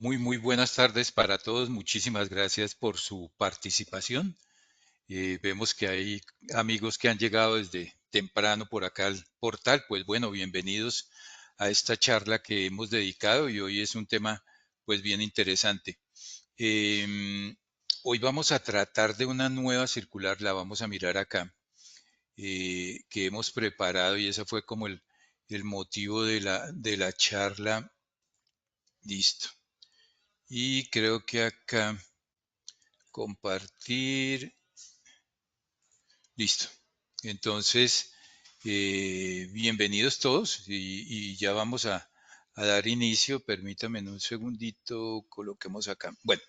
Muy buenas tardes para todos. Muchísimas gracias por su participación. Vemos que hay amigos que han llegado desde temprano por acá al portal. Pues bueno, bienvenidos a esta charla que hemos dedicado y hoy es un tema pues bien interesante. Em, Hoy vamos a tratar de una nueva circular, la vamos a mirar acá, que hemos preparado y ese fue como el motivo de la charla. Listo. Y creo que acá compartir. Listo. Entonces, bienvenidos todos y ya vamos a dar inicio. Permítame un segundito, coloquemos acá. Bueno,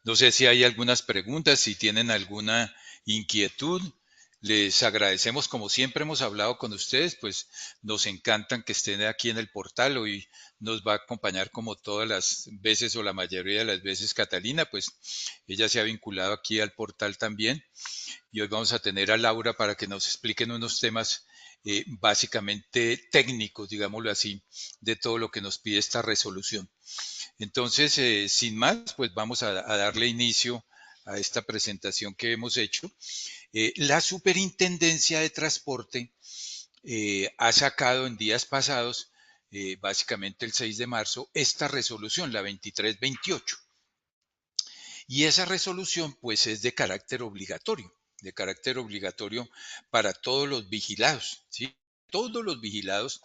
no sé si hay algunas preguntas, si tienen alguna inquietud. Les agradecemos, como siempre hemos hablado con ustedes, pues nos encantan que estén aquí en el portal. Hoy nos va a acompañar como todas las veces o la mayoría de las veces Catalina, pues ella se ha vinculado aquí al portal también y hoy vamos a tener a Laura para que nos expliquen unos temas básicamente técnicos, digámoslo así, de todo lo que nos pide esta resolución. Entonces, sin más, pues vamos a darle inicio a esta presentación que hemos hecho. La Superintendencia de Transporte ha sacado en días pasados, básicamente el 6 de marzo, esta resolución, la 2328. Y esa resolución pues es de carácter obligatorio para todos los vigilados, ¿sí? Todos los vigilados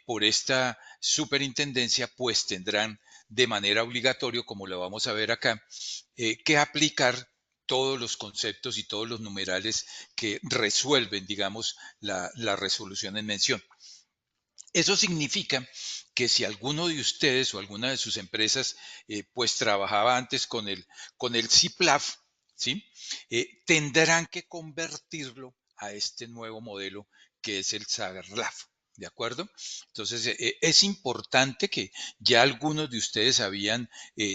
por esta superintendencia pues tendrán de manera obligatoria, como lo vamos a ver acá, que aplicar todos los conceptos y todos los numerales que resuelven, digamos, la resolución en mención. Eso significa que si alguno de ustedes o alguna de sus empresas pues trabajaba antes con el CIPLAF, ¿sí? Tendrán que convertirlo a este nuevo modelo que es el SAGRLAF. ¿De acuerdo? Entonces, es importante que ya algunos de ustedes habían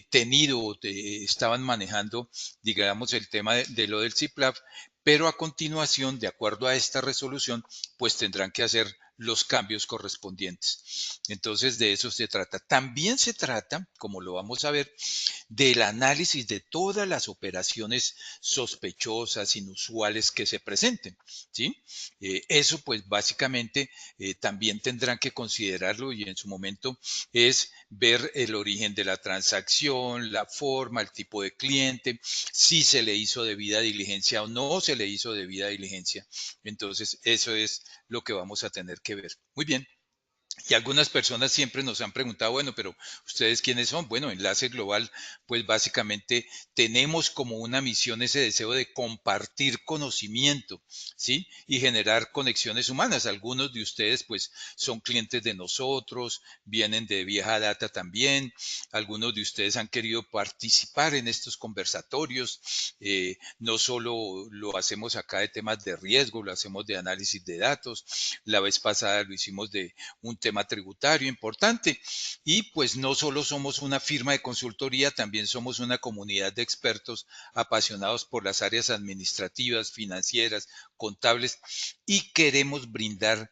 tenido o estaban manejando, digamos, el tema de lo del CIPLAF, pero a continuación, de acuerdo a esta resolución, pues tendrán que hacer los cambios correspondientes. Entonces, de eso se trata. También se trata, como lo vamos a ver, del análisis de todas las operaciones sospechosas, inusuales que se presenten, ¿sí? Eso pues básicamente también tendrán que considerarlo y en su momento es ver el origen de la transacción, la forma, el tipo de cliente, si se le hizo debida diligencia o no se le hizo debida diligencia. Entonces, eso es lo que vamos a tener que ver. Muy bien. Y algunas personas siempre nos han preguntado, bueno, pero ¿ustedes quiénes son? Bueno, Enlace Global, pues básicamente tenemos como una misión ese deseo de compartir conocimiento, ¿sí? Y generar conexiones humanas. Algunos de ustedes, pues, son clientes de nosotros, vienen de vieja data también. Algunos de ustedes han querido participar en estos conversatorios. No solo lo hacemos acá de temas de riesgo, lo hacemos de análisis de datos. La vez pasada lo hicimos de un tema tributario importante. Y pues no solo somos una firma de consultoría, también somos una comunidad de expertos apasionados por las áreas administrativas, financieras, contables y queremos brindar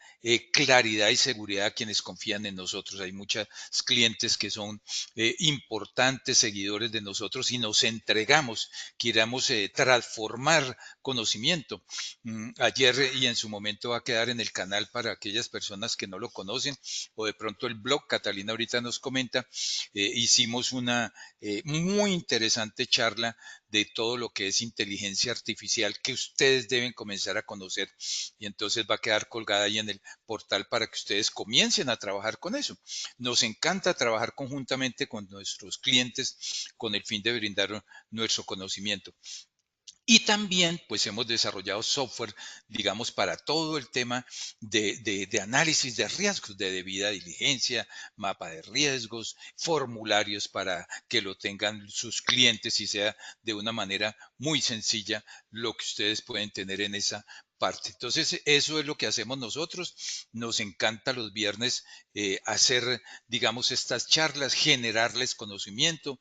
claridad y seguridad a quienes confían en nosotros. Hay muchos clientes que son importantes seguidores de nosotros y nos entregamos, queramos transformar conocimiento. Ayer y en su momento va a quedar en el canal para aquellas personas que no lo conocen o de pronto el blog, Catalina ahorita nos comenta, hicimos una muy interesante charla de todo lo que es inteligencia artificial que ustedes deben comenzar a conocer y entonces va a quedar colgada ahí en el portal para que ustedes comiencen a trabajar con eso. Nos encanta trabajar conjuntamente con nuestros clientes con el fin de brindar nuestro conocimiento. Y también, pues hemos desarrollado software, digamos, para todo el tema de análisis de riesgos, de debida diligencia, mapa de riesgos, formularios para que lo tengan sus clientes y sea de una manera muy sencilla lo que ustedes pueden tener en esa parte. Entonces, eso es lo que hacemos nosotros. Nos encanta los viernes hacer, digamos, estas charlas, generarles conocimiento,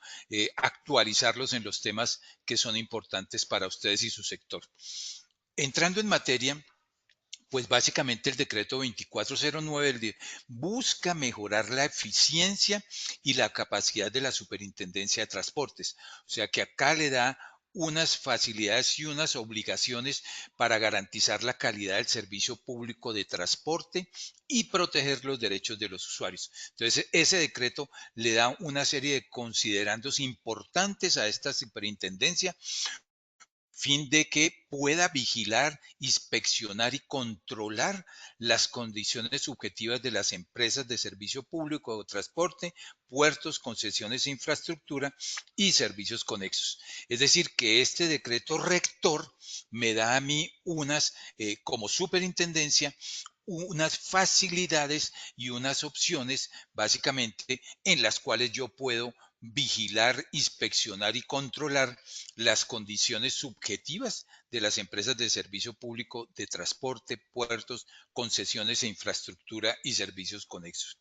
actualizarlos en los temas que son importantes para ustedes y su sector. Entrando en materia, Pues básicamente el decreto 2409 busca mejorar la eficiencia y la capacidad de la Superintendencia de Transportes. O sea que acá le da unas facilidades y unas obligaciones para garantizar la calidad del servicio público de transporte y proteger los derechos de los usuarios. Entonces, ese decreto le da una serie de considerandos importantes a esta superintendencia, fin de que pueda vigilar, inspeccionar y controlar las condiciones subjetivas de las empresas de servicio público o transporte, puertos, concesiones e infraestructura y servicios conexos. Es decir, que este decreto rector me da a mí como superintendencia, unas facilidades y unas opciones básicamente en las cuales yo puedo vigilar, inspeccionar y controlar las condiciones subjetivas de las empresas de servicio público de transporte, puertos, concesiones e infraestructura y servicios conexos.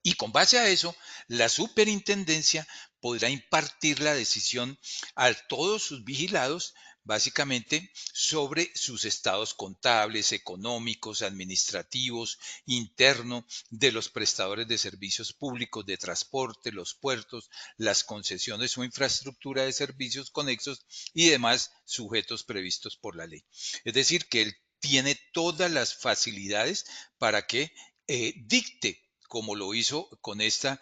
Y con base a eso, la superintendencia podrá impartir la decisión a todos sus vigilados, básicamente, sobre sus estados contables, económicos, administrativos, internos, de los prestadores de servicios públicos de transporte, los puertos, las concesiones o infraestructura de servicios conexos y demás sujetos previstos por la ley. Es decir, que él tiene todas las facilidades para que dicte, como lo hizo con esta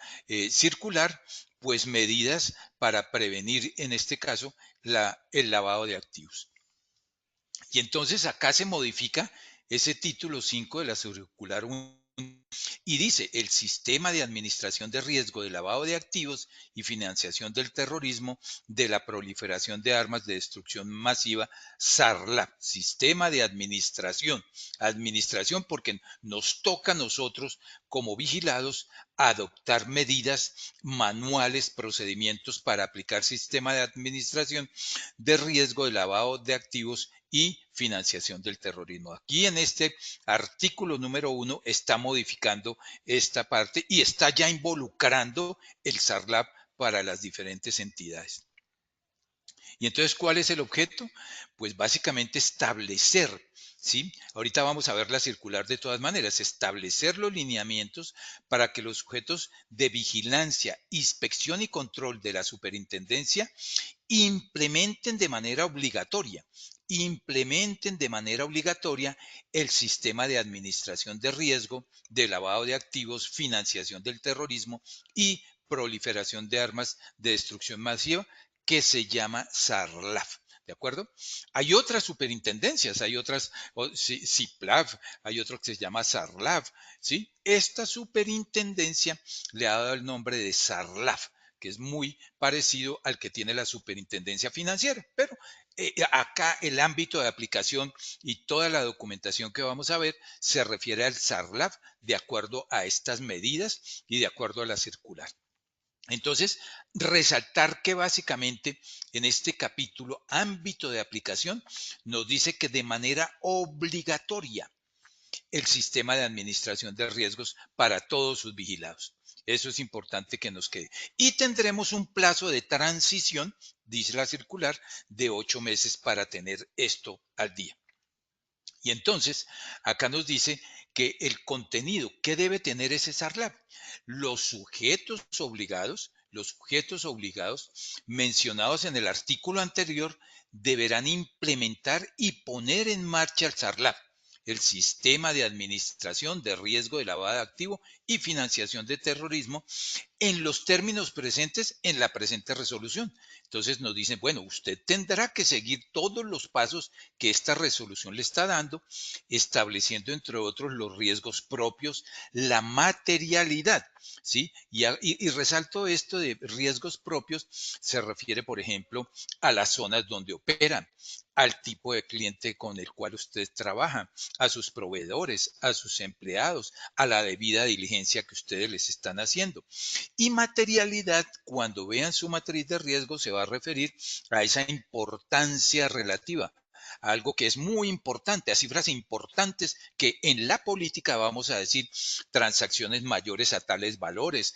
circular, pues medidas para prevenir, en este caso, el lavado de activos. Y entonces acá se modifica ese título 5 de la circular 1 y dice: el sistema de administración de riesgo de lavado de activos y financiación del terrorismo, de la proliferación de armas de destrucción masiva, SARLAP, sistema de administración porque nos toca a nosotros como vigilados adoptar medidas manuales, procedimientos para aplicar sistema de administración de riesgo de lavado de activos y financiación del terrorismo. Aquí en este artículo número 1 está modificando esta parte y está ya involucrando el SARLAP para las diferentes entidades. Y entonces, ¿cuál es el objeto? Pues básicamente establecer, ¿sí? Ahorita vamos a ver la circular de todas maneras, establecer los lineamientos para que los sujetos de vigilancia, inspección y control de la superintendencia implementen de manera obligatoria el sistema de administración de riesgo, de lavado de activos, financiación del terrorismo y proliferación de armas de destrucción masiva, que se llama SARLAF. ¿De acuerdo? Hay otras superintendencias, hay otras, CIPLAF, hay otro que se llama SARLAF, ¿sí? Esta superintendencia le ha dado el nombre de SARLAF, que es muy parecido al que tiene la superintendencia financiera, pero acá el ámbito de aplicación y toda la documentación que vamos a ver se refiere al SARLAF de acuerdo a estas medidas y de acuerdo a la circular. Entonces, resaltar que básicamente en este capítulo, ámbito de aplicación, nos dice que de manera obligatoria el sistema de administración de riesgos para todos sus vigilados. Eso es importante que nos quede. Y tendremos un plazo de transición, dice la circular, de 8 meses para tener esto al día. Y entonces, acá nos dice que el contenido que debe tener ese SARLAP, los sujetos obligados mencionados en el artículo anterior deberán implementar y poner en marcha el SARLAP, el sistema de administración de riesgo de lavado de activo y financiación de terrorismo, en los términos presentes en la presente resolución. Entonces nos dicen, bueno, usted tendrá que seguir todos los pasos que esta resolución le está dando, estableciendo entre otros los riesgos propios, la materialidad, ¿sí? Y resalto esto de riesgos propios, se refiere, por ejemplo, a las zonas donde operan, al tipo de cliente con el cual usted trabaja, a sus proveedores, a sus empleados, a la debida diligencia que ustedes les están haciendo. Y materialidad, cuando vean su matriz de riesgo, se va a referir a esa importancia relativa a algo que es muy importante, a cifras importantes que en la política vamos a decir transacciones mayores a tales valores,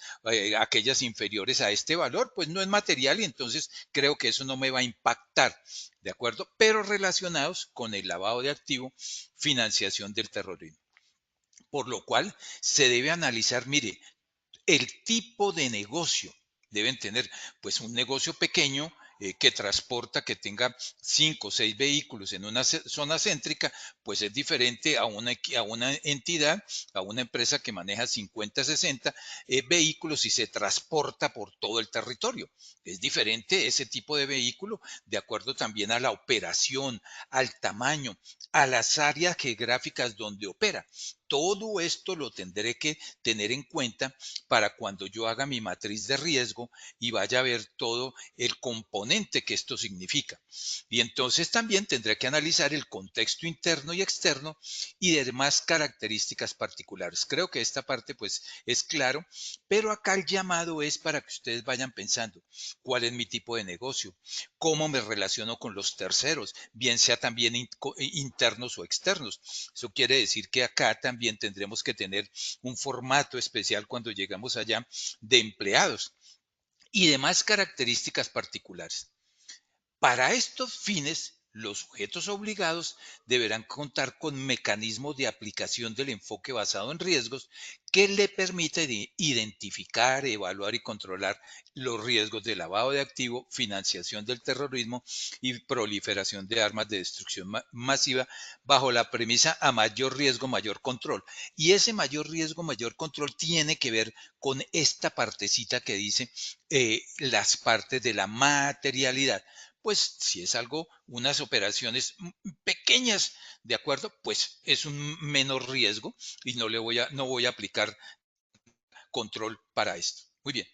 aquellas inferiores a este valor, pues no es material y entonces creo que eso no me va a impactar, ¿de acuerdo? Pero relacionados con el lavado de activo, financiación del terrorismo. Por lo cual se debe analizar, mire, el tipo de negocio. Deben tener pues un negocio pequeño que transporta, que tenga 5 o 6 vehículos en una zona céntrica, pues es diferente a una entidad, a una empresa que maneja 50, 60 vehículos y se transporta por todo el territorio. Es diferente ese tipo de vehículo de acuerdo también a la operación, al tamaño, a las áreas geográficas donde opera. Todo esto lo tendré que tener en cuenta para cuando yo haga mi matriz de riesgo y vaya a ver todo el componente que esto significa. Y entonces también tendré que analizar el contexto interno y externo y demás características particulares. Creo que esta parte pues es claro, pero acá el llamado es para que ustedes vayan pensando cuál es mi tipo de negocio, cómo me relaciono con los terceros, bien sea también internos o externos. Eso quiere decir que acá también tendremos que tener un formato especial cuando llegamos allá de empleados y demás características particulares. Para estos fines, los sujetos obligados deberán contar con mecanismos de aplicación del enfoque basado en riesgos que le permita identificar, evaluar y controlar los riesgos de lavado de activo, financiación del terrorismo y proliferación de armas de destrucción masiva bajo la premisa a mayor riesgo, mayor control. Y ese mayor riesgo, mayor control tiene que ver con esta partecita que dice las partes de la materialidad. Pues si es algo, unas operaciones pequeñas, ¿de acuerdo? Pues es un menor riesgo y no voy a aplicar control para esto. Muy bien.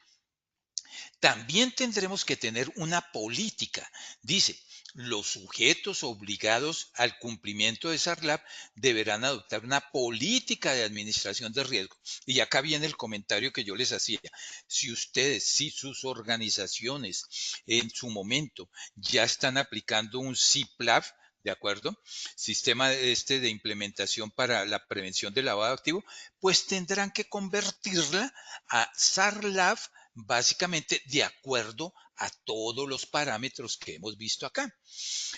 También tendremos que tener una política. Dice, los sujetos obligados al cumplimiento de SARLAP deberán adoptar una política de administración de riesgo. Y acá viene el comentario que yo les hacía. Si ustedes, si sus organizaciones en su momento ya están aplicando un CIPLAF, ¿de acuerdo? Sistema de implementación para la prevención del lavado de activo, pues tendrán que convertirla a SARLAF básicamente de acuerdo a todos los parámetros que hemos visto acá.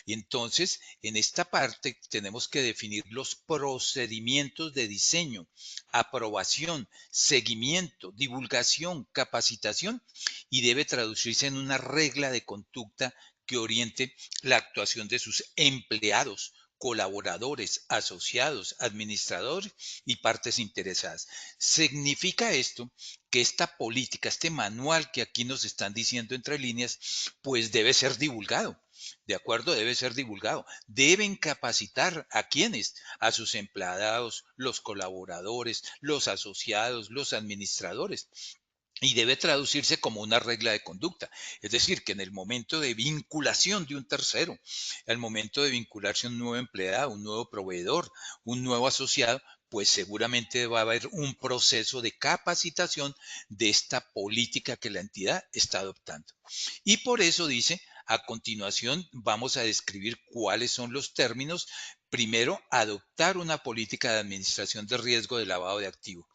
Y entonces, en esta parte tenemos que definir los procedimientos de diseño, aprobación, seguimiento, divulgación, capacitación y debe traducirse en una regla de conducta que oriente la actuación de sus empleados, colaboradores, asociados, administradores y partes interesadas. Significa esto que esta política, este manual que aquí nos están diciendo entre líneas, pues debe ser divulgado. ¿De acuerdo? Debe ser divulgado. Deben capacitar a quienes, a sus empleados, los colaboradores, los asociados, los administradores. Y debe traducirse como una regla de conducta. Es decir, que en el momento de vinculación de un tercero, al momento de vincularse un nuevo empleado, un nuevo proveedor, un nuevo asociado, pues seguramente va a haber un proceso de capacitación de esta política que la entidad está adoptando. Y por eso dice, a continuación vamos a describir cuáles son los términos. Primero, adoptar una política de administración de riesgo de lavado de activos,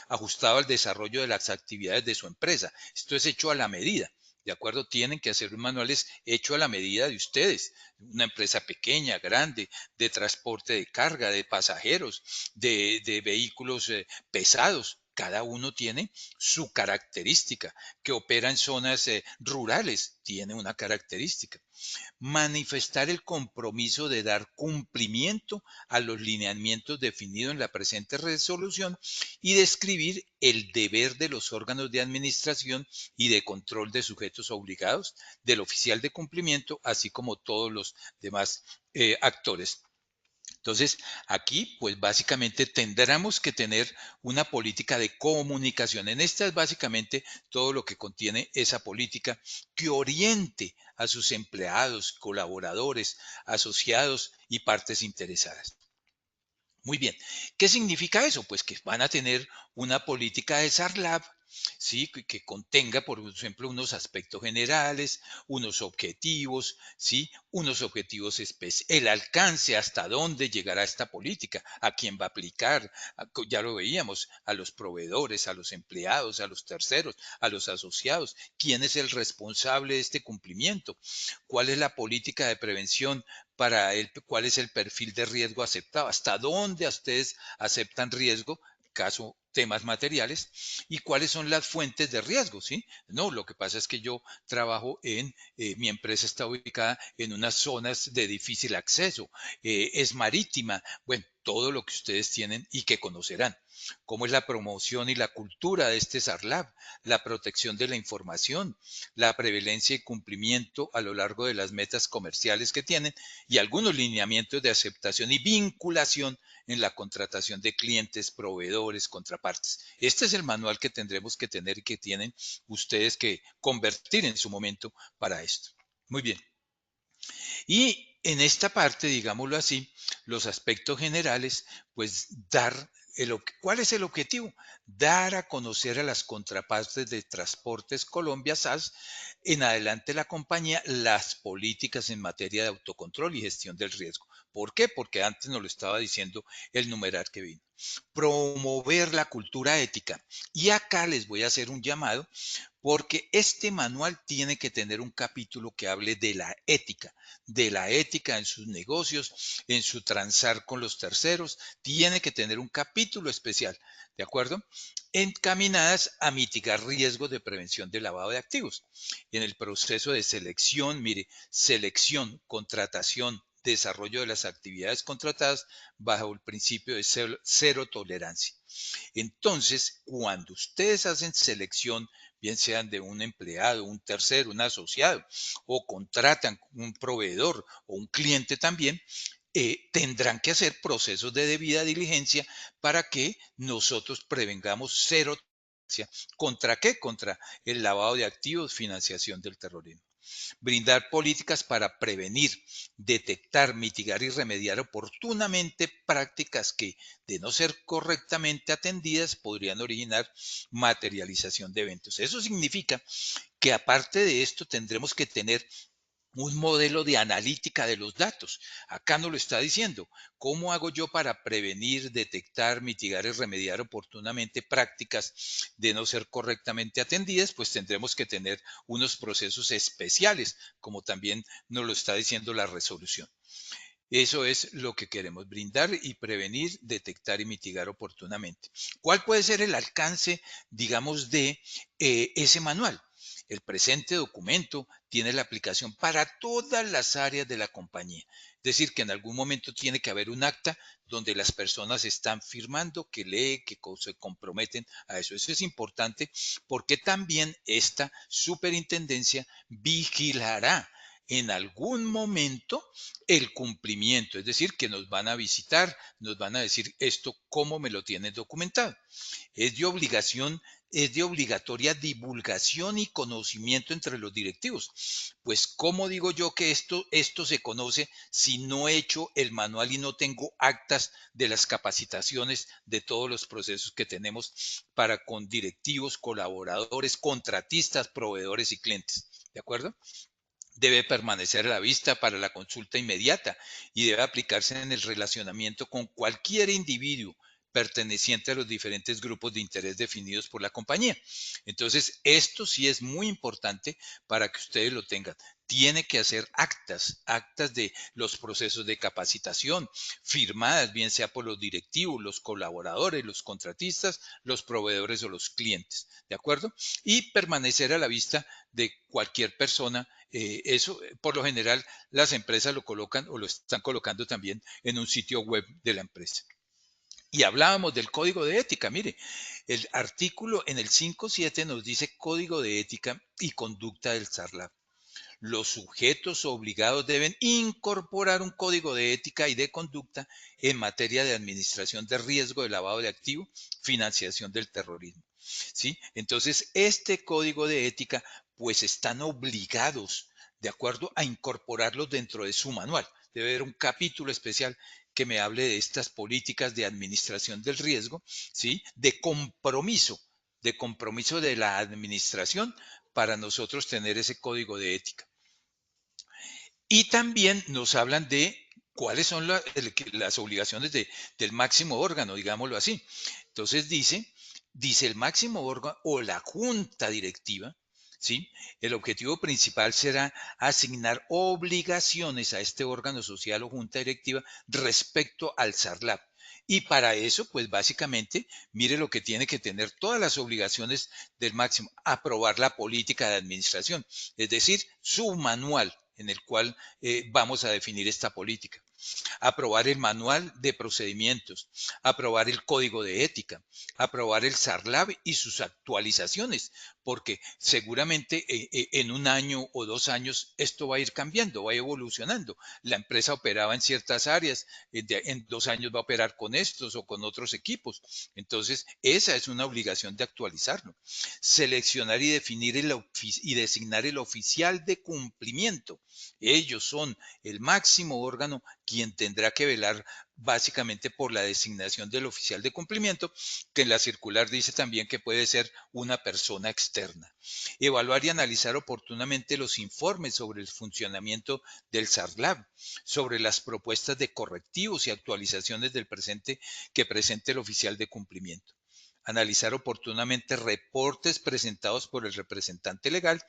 ajustado al desarrollo de las actividades de su empresa. Esto es hecho a la medida. ¿De acuerdo? Tienen que hacer manuales hechos a la medida de ustedes. Una empresa pequeña, grande, de transporte de carga, de pasajeros, de vehículos pesados. Cada uno tiene su característica. Que opera en zonas rurales, tiene una característica. Manifestar el compromiso de dar cumplimiento a los lineamientos definidos en la presente resolución y describir el deber de los órganos de administración y de control de sujetos obligados, del oficial de cumplimiento, así como todos los demás actores. Entonces, aquí, pues básicamente tendremos que tener una política de comunicación. En esta es básicamente todo lo que contiene esa política que oriente a sus empleados, colaboradores, asociados y partes interesadas. Muy bien, ¿qué significa eso? Pues que van a tener una política de SARLAB ¿sí? Que contenga, por ejemplo, unos aspectos generales, unos objetivos, ¿sí? Unos objetivos específicos, el alcance, hasta dónde llegará esta política, a quién va a aplicar, ya lo veíamos, a los proveedores, a los empleados, a los terceros, a los asociados, quién es el responsable de este cumplimiento, cuál es la política de prevención para él, cuál es el perfil de riesgo aceptado, hasta dónde ustedes aceptan riesgo, caso temas materiales, y cuáles son las fuentes de riesgo, ¿sí? No, lo que pasa es que yo trabajo mi empresa está ubicada en unas zonas de difícil acceso, es marítima, bueno, todo lo que ustedes tienen y que conocerán. Cómo es la promoción y la cultura de este SARLAB, la protección de la información, la prevalencia y cumplimiento a lo largo de las metas comerciales que tienen y algunos lineamientos de aceptación y vinculación en la contratación de clientes, proveedores, contrapartes. Este es el manual que tendremos que tener y que tienen ustedes que convertir en su momento para esto. Muy bien. Y en esta parte, digámoslo así, los aspectos generales, pues ¿cuál es el objetivo? Dar a conocer a las contrapartes de Transportes Colombia SAS, en adelante la compañía, las políticas en materia de autocontrol y gestión del riesgo. ¿Por qué? Porque antes nos lo estaba diciendo el numeral que vino. Promover la cultura ética. Y acá les voy a hacer un llamado porque este manual tiene que tener un capítulo que hable de la ética en sus negocios, en su transar con los terceros, tiene que tener un capítulo especial, ¿de acuerdo? Encaminadas a mitigar riesgos de prevención de lavado de activos. En el proceso de selección, mire, selección, contratación, desarrollo de las actividades contratadas bajo el principio de cero tolerancia. Entonces, cuando ustedes hacen selección, bien sean de un empleado, un tercero, un asociado, o contratan un proveedor o un cliente también, tendrán que hacer procesos de debida diligencia para que nosotros prevengamos cero tolerancia. ¿Contra qué? Contra el lavado de activos, financiación del terrorismo. Brindar políticas para prevenir, detectar, mitigar y remediar oportunamente prácticas que, de no ser correctamente atendidas, podrían originar materialización de eventos. Eso significa que aparte de esto tendremos que tener un modelo de analítica de los datos. Acá nos lo está diciendo. ¿Cómo hago yo para prevenir, detectar, mitigar y remediar oportunamente prácticas de no ser correctamente atendidas? Pues tendremos que tener unos procesos especiales, como también nos lo está diciendo la resolución. Eso es lo que queremos brindar y prevenir, detectar y mitigar oportunamente. ¿Cuál puede ser el alcance, digamos, de ese manual? El presente documento tiene la aplicación para todas las áreas de la compañía. Es decir, que en algún momento tiene que haber un acta donde las personas están firmando, que lee, que se comprometen a eso. Eso es importante porque también esta superintendencia vigilará en algún momento el cumplimiento, es decir, que nos van a visitar, nos van a decir esto, cómo me lo tienes documentado. Es de obligación, es de obligatoria divulgación y conocimiento entre los directivos. Pues, ¿cómo digo yo que esto se conoce si no he hecho el manual y no tengo actas de las capacitaciones de todos los procesos que tenemos para con directivos, colaboradores, contratistas, proveedores y clientes? ¿De acuerdo? Debe permanecer a la vista para la consulta inmediata y debe aplicarse en el relacionamiento con cualquier individuo perteneciente a los diferentes grupos de interés definidos por la compañía. Entonces, esto sí es muy importante para que ustedes lo tengan. Tiene que hacer actas de los procesos de capacitación, firmadas bien sea por los directivos, los colaboradores, los contratistas, los proveedores o los clientes, ¿de acuerdo? Y permanecer a la vista de cualquier persona. Eso, por lo general, las empresas lo colocan o lo están colocando también en un sitio web de la empresa. Y hablábamos del código de ética. Mire, el artículo en el 5.7 nos dice código de ética y conducta del SARLAB. Los sujetos obligados deben incorporar un código de ética y de conducta en materia de administración de riesgo de lavado de activos, financiación del terrorismo. ¿Sí? Entonces, este código de ética, pues están obligados, de acuerdo, a incorporarlos dentro de su manual. Debe haber un capítulo especial que me hable de estas políticas de administración del riesgo, ¿sí? De compromiso de compromiso de la administración para nosotros tener ese código de ética. Y también nos hablan de cuáles son las obligaciones del máximo órgano, digámoslo así. Entonces dice el máximo órgano o la junta directiva, ¿sí? El objetivo principal será asignar obligaciones a este órgano social o junta directiva respecto al SARLAP. Y para eso, pues básicamente, mire lo que tiene que tener todas las obligaciones del máximo: aprobar la política de administración, es decir, su manual en el cual vamos a definir esta política. Aprobar el manual de procedimientos, aprobar el código de ética, aprobar el SARLAB y sus actualizaciones, porque seguramente en un año o 2 años esto va a ir cambiando, va evolucionando. La empresa operaba en ciertas áreas, en 2 años va a operar con estos o con otros equipos. Entonces, esa es una obligación de actualizarlo. Seleccionar y definir y designar el oficial de cumplimiento. Ellos son el máximo órgano quien tendrá que velar básicamente por la designación del oficial de cumplimiento, que en la circular dice también que puede ser una persona externa. Evaluar y analizar oportunamente los informes sobre el funcionamiento del SARLAB, sobre las propuestas de correctivos y actualizaciones del presente que presente el oficial de cumplimiento. Analizar oportunamente reportes presentados por el representante legal,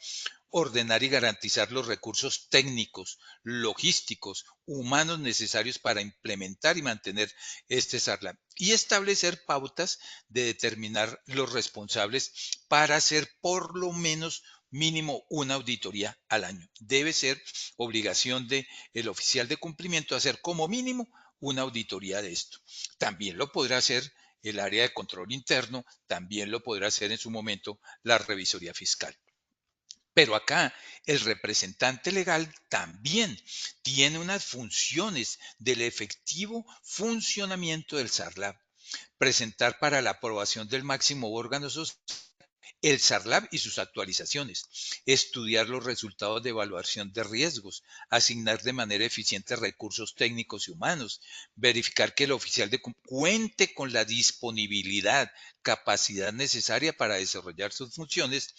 ordenar y garantizar los recursos técnicos, logísticos, humanos necesarios para implementar y mantener este SARLAB, y establecer pautas de determinar los responsables para hacer por lo menos mínimo una auditoría al año. Debe ser obligación del oficial de cumplimiento hacer como mínimo una auditoría de esto. También lo podrá hacer el área de control interno, también lo podrá hacer en su momento la revisoría fiscal. Pero acá el representante legal también tiene unas funciones del efectivo funcionamiento del SARLAB. Presentar para la aprobación del máximo órgano social el SARLAB y sus actualizaciones, estudiar los resultados de evaluación de riesgos, asignar de manera eficiente recursos técnicos y humanos, verificar que el oficial cuente con la disponibilidad, capacidad necesaria para desarrollar sus funciones,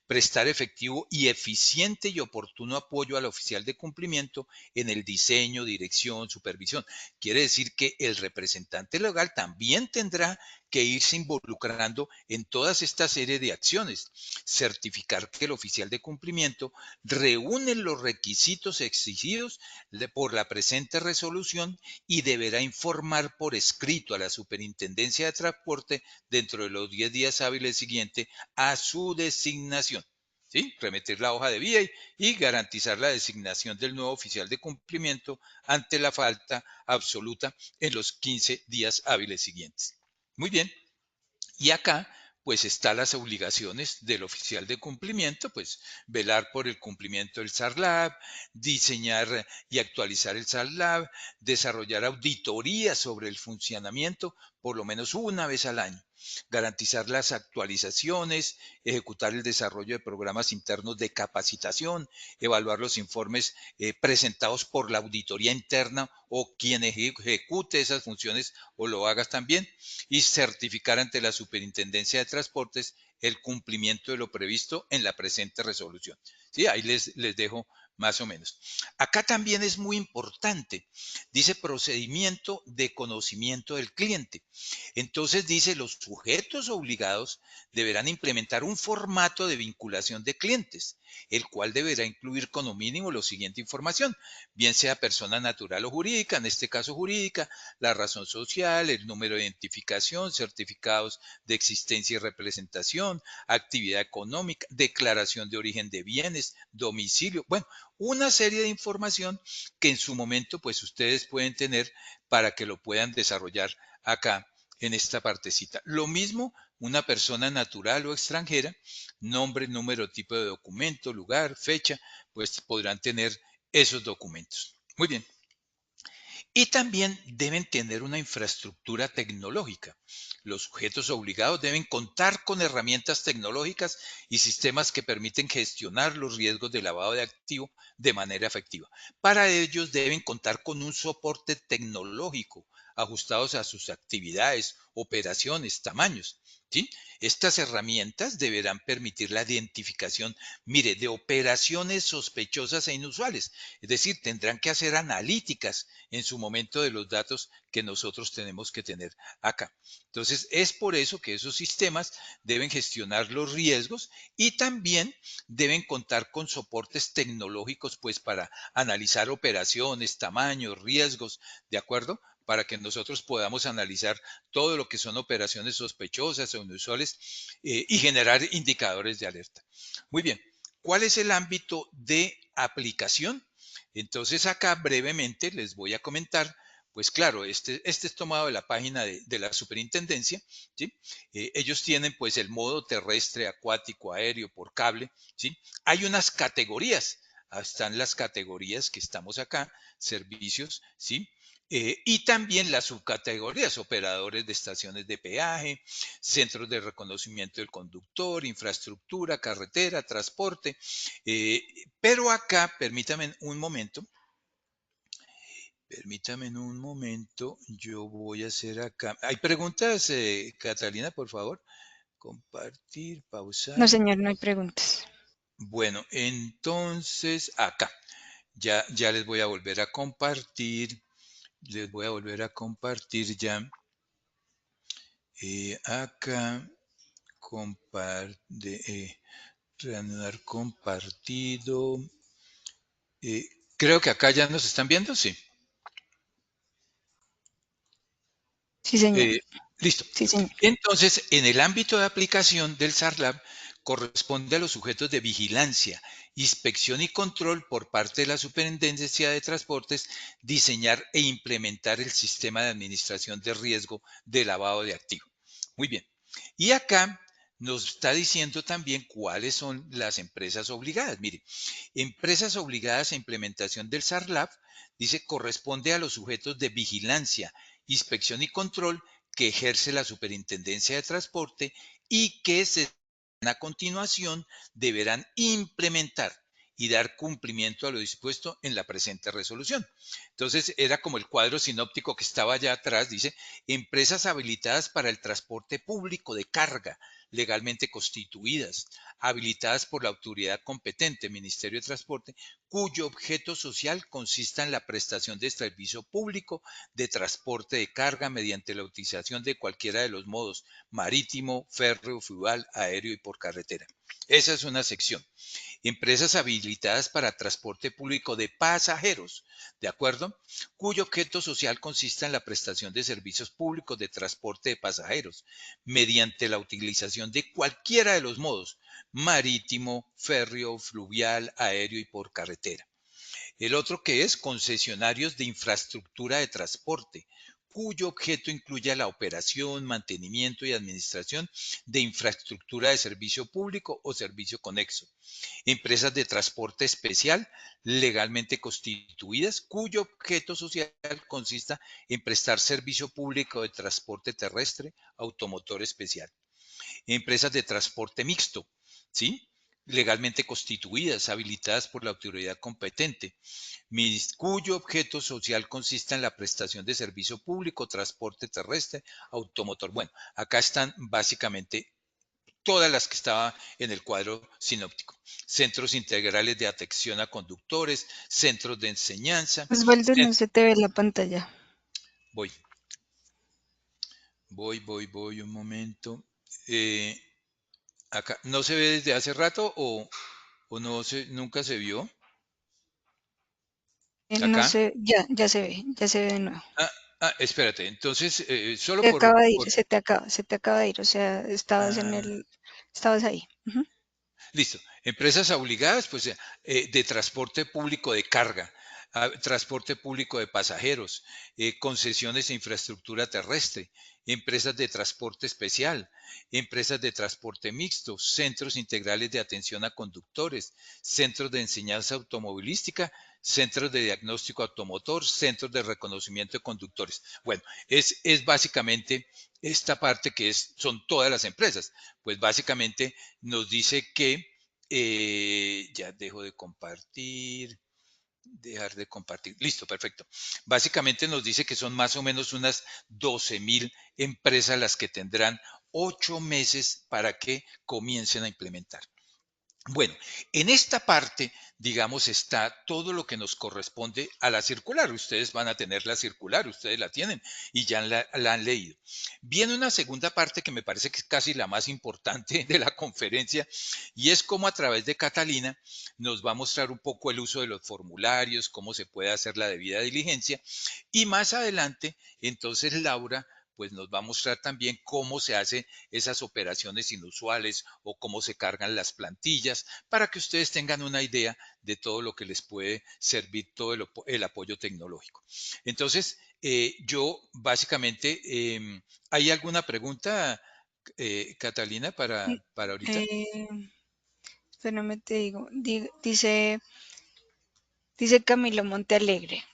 prestar efectivo y eficiente y oportuno apoyo al oficial de cumplimiento en el diseño, dirección, supervisión. Quiere decir que el representante legal también tendrá que irse involucrando en todas esta serie de acciones. Certificar que el oficial de cumplimiento reúne los requisitos exigidos por la presente resolución y deberá informar por escrito a la Superintendencia de Transporte dentro de los 10 días hábiles siguientes a su designación. ¿Sí? Remitir la hoja de vía y garantizar la designación del nuevo oficial de cumplimiento ante la falta absoluta en los 15 días hábiles siguientes. Muy bien. Y acá, pues, están las obligaciones del oficial de cumplimiento, pues, velar por el cumplimiento del SARLAB, diseñar y actualizar el SARLAB, desarrollar auditorías sobre el funcionamiento por lo menos una vez al año, garantizar las actualizaciones, ejecutar el desarrollo de programas internos de capacitación, evaluar los informes presentados por la auditoría interna o quien ejecute esas funciones o lo haga también, y certificar ante la Superintendencia de Transportes el cumplimiento de lo previsto en la presente resolución. Sí, ahí les dejo más o menos. Acá también es muy importante, dice procedimiento de conocimiento del cliente. Entonces dice, los sujetos obligados deberán implementar un formato de vinculación de clientes, el cual deberá incluir como mínimo la siguiente información, bien sea persona natural o jurídica, en este caso jurídica, la razón social, el número de identificación, certificados de existencia y representación, actividad económica, declaración de origen de bienes, domicilio, bueno, una serie de información que en su momento pues ustedes pueden tener para que lo puedan desarrollar acá en esta partecita. Lo mismo una persona natural o extranjera, nombre, número, tipo de documento, lugar, fecha, pues podrán tener esos documentos. Muy bien. Y también deben tener una infraestructura tecnológica. Los sujetos obligados deben contar con herramientas tecnológicas y sistemas que permiten gestionar los riesgos de lavado de activos activo de manera efectiva. Para ellos deben contar con un soporte tecnológico ajustados a sus actividades, operaciones, tamaños. ¿Sí? Estas herramientas deberán permitir la identificación, mire, de operaciones sospechosas e inusuales. Es decir, tendrán que hacer analíticas en su momento de los datos que nosotros tenemos que tener acá. Entonces, es por eso que esos sistemas deben gestionar los riesgos y también deben contar con soportes tecnológicos, pues, para analizar operaciones, tamaños, riesgos, ¿de acuerdo? Para que nosotros podamos analizar todo lo que son operaciones sospechosas o inusuales y generar indicadores de alerta. Muy bien, ¿cuál es el ámbito de aplicación? Entonces acá brevemente les voy a comentar, pues claro, este es tomado de la página de la superintendencia, ¿sí? Ellos tienen pues el modo terrestre, acuático, aéreo, por cable, ¿sí? Hay unas categorías, están las categorías que estamos acá, servicios, ¿sí? Y también las subcategorías, operadores de estaciones de peaje, centros de reconocimiento del conductor, infraestructura, carretera, transporte. Pero acá, permítame un momento, yo voy a hacer acá. ¿Hay preguntas, Catalina, por favor? Compartir, No, pausar. señor, no hay preguntas. Bueno, entonces acá, ya les voy a volver a compartir. Les voy a volver a compartir ya. Acá, reanudar compartido. Creo que acá ya nos están viendo, sí. Sí, señor. Eh, Listo. Sí, señor. Entonces, en el ámbito de aplicación del SARLAB corresponde a los sujetos de vigilancia, inspección y control por parte de la Superintendencia de Transportes diseñar e implementar el sistema de administración de riesgo de lavado de activos. Muy bien. Y acá nos está diciendo también cuáles son las empresas obligadas. Mire, empresas obligadas a implementación del SARLAB, dice, corresponde a los sujetos de vigilancia, inspección y control que ejerce la Superintendencia de Transporte y que a continuación deberán implementar y dar cumplimiento a lo dispuesto en la presente resolución. Entonces, era como el cuadro sinóptico que estaba allá atrás, dice, empresas habilitadas para el transporte público de carga, legalmente constituidas, habilitadas por la autoridad competente, Ministerio de Transporte, cuyo objeto social consista en la prestación de servicio público de transporte de carga mediante la utilización de cualquiera de los modos marítimo, férreo, fluvial, aéreo y por carretera. Esa es una sección. Empresas habilitadas para transporte público de pasajeros, ¿de acuerdo? Cuyo objeto social consiste en la prestación de servicios públicos de transporte de pasajeros mediante la utilización de cualquiera de los modos marítimo, férreo, fluvial, aéreo y por carretera. El otro que es concesionarios de infraestructura de transporte, cuyo objeto incluye la operación, mantenimiento y administración de infraestructura de servicio público o servicio conexo. Empresas de transporte especial legalmente constituidas, cuyo objeto social consista en prestar servicio público de transporte terrestre, automotor especial. Empresas de transporte mixto, ¿sí? Legalmente constituidas, habilitadas por la autoridad competente, cuyo objeto social consiste en la prestación de servicio público, transporte terrestre, automotor. Bueno, acá están básicamente todas las que estaban en el cuadro sinóptico. Centros integrales de atención a conductores, centros de enseñanza. Osvaldo, no se te ve la pantalla. Voy, voy, un momento. Eh, Acá, ¿no se ve desde hace rato o nunca se vio? No Acá. sé, ya se ve de nuevo. Espérate, entonces, solo Se acaba de ir, por se te acaba de ir, o sea, ah, estabas ahí. Ujú. listo. Empresas obligadas, pues, de transporte público de carga, transporte público de pasajeros, concesiones de infraestructura terrestre, empresas de transporte especial, empresas de transporte mixto, centros integrales de atención a conductores, centros de enseñanza automovilística, centros de diagnóstico automotor, centros de reconocimiento de conductores. Bueno, es básicamente esta parte que son todas las empresas. Pues básicamente nos dice que ya dejo de compartir. Dejar de compartir. Listo, perfecto. Básicamente nos dice que son más o menos unas 12.000 empresas las que tendrán 8 meses para que comiencen a implementar. Bueno, en esta parte, digamos, está todo lo que nos corresponde a la circular. Ustedes van a tener la circular, ustedes la tienen y ya la han leído. Viene una segunda parte que me parece que es casi la más importante de la conferencia y es cómo a través de Catalina nos va a mostrar un poco el uso de los formularios, cómo se puede hacer la debida diligencia y más adelante, entonces Laura pues nos va a mostrar también cómo se hacen esas operaciones inusuales o cómo se cargan las plantillas para que ustedes tengan una idea de todo lo que les puede servir todo el apoyo tecnológico. Entonces, yo básicamente, ¿hay alguna pregunta, Catalina, Mm, para ahorita? eh, espérame, te digo. Dice Camilo Montealegre.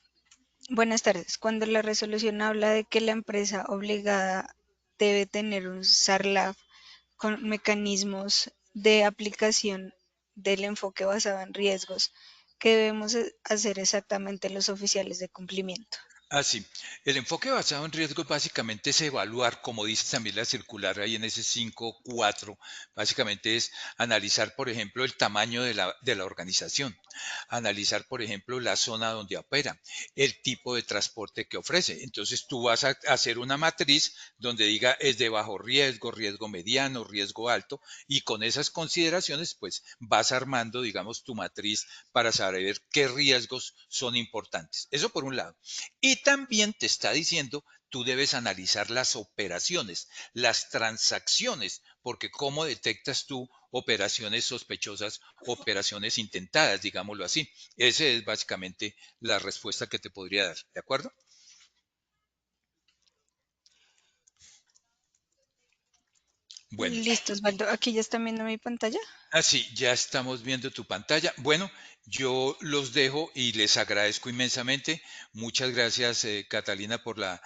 Buenas tardes. Cuando la resolución habla de que la empresa obligada debe tener un SARLAF con mecanismos de aplicación del enfoque basado en riesgos, ¿qué debemos hacer exactamente los oficiales de cumplimiento? Así, el enfoque basado en riesgos básicamente es evaluar, como dice también la circular ahí en ese 5.4, básicamente es analizar, por ejemplo, el tamaño de la organización, analizar, por ejemplo, la zona donde opera, el tipo de transporte que ofrece. Entonces tú vas a hacer una matriz donde diga es de bajo riesgo, riesgo mediano, riesgo alto, y con esas consideraciones, pues vas armando, digamos, tu matriz para saber qué riesgos son importantes. Eso por un lado. Y también te está diciendo, tú debes analizar las operaciones, las transacciones, porque cómo detectas tú operaciones sospechosas, operaciones intentadas, digámoslo así. Esa es básicamente la respuesta que te podría dar, ¿de acuerdo? Bueno, Listo, Osvaldo. Aquí ya están viendo mi pantalla. así, ya estamos viendo tu pantalla. Bueno, yo los dejo y les agradezco inmensamente. Muchas gracias, Catalina, por la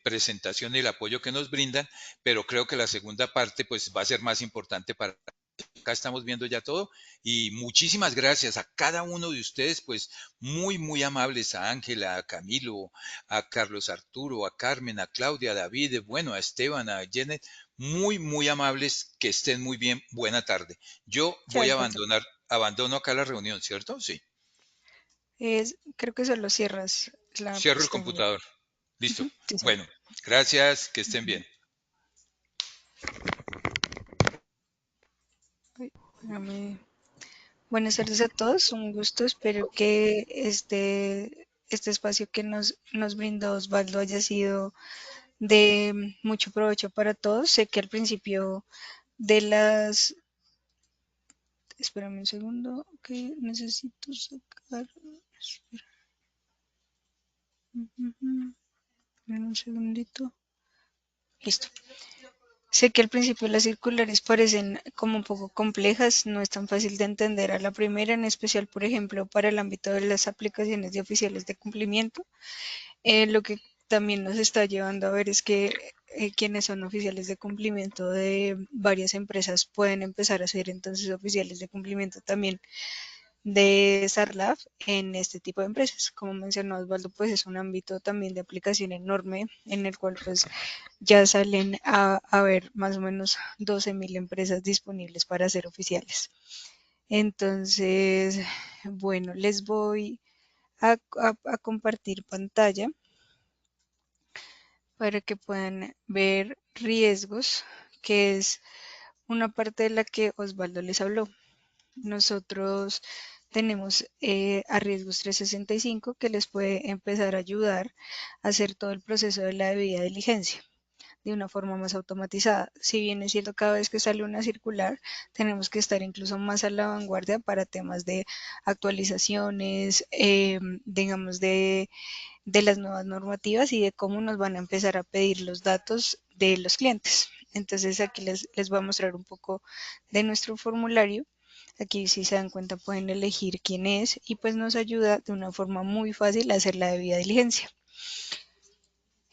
presentación y el apoyo que nos brindan, pero creo que la segunda parte pues va a ser más importante para acá estamos viendo ya todo y muchísimas gracias a cada uno de ustedes, pues muy, muy amables, a Ángela, a Camilo, a Carlos Arturo, a Carmen, a Claudia, a David, bueno, a Esteban, a Janet, muy, muy amables, que estén muy bien, buena tarde. Yo Chao, voy a Osvaldo. abandono acá la reunión, ¿cierto? Sí. Creo que solo cierras la Cierro el pestaña. computador. Listo. Ujú, sí, sí. Bueno, gracias, que estén bien. Ay, espérame. Buenas tardes a todos, un gusto. Espero que este espacio que nos brindó Osvaldo haya sido de mucho provecho para todos. Sé que al principio de las... Espérame un segundo, que necesito sacar... Espera, espera un segundito. Listo. Sé que al principio las circulares parecen como un poco complejas, no es tan fácil de entender a la primera, en especial, por ejemplo, para el ámbito de las aplicaciones de oficiales de cumplimiento. Lo que también nos está llevando a ver es que quienes son oficiales de cumplimiento de varias empresas pueden empezar a ser entonces oficiales de cumplimiento también de SARLAF en este tipo de empresas. Como mencionó Osvaldo, pues es un ámbito también de aplicación enorme en el cual pues ya salen a ver más o menos 12.000 empresas disponibles para ser oficiales. Entonces, bueno, les voy a compartir pantalla para que puedan ver riesgos, que es una parte de la que Osvaldo les habló. Nosotros tenemos a Riesgos 365 que les puede empezar a ayudar a hacer todo el proceso de la debida diligencia de una forma más automatizada. Si bien es cierto, cada vez que sale una circular, tenemos que estar incluso más a la vanguardia para temas de actualizaciones, digamos, de las nuevas normativas y de cómo nos van a empezar a pedir los datos de los clientes. Entonces aquí les voy a mostrar un poco de nuestro formulario. Aquí si se dan cuenta pueden elegir quién es y pues nos ayuda de una forma muy fácil a hacer la debida diligencia.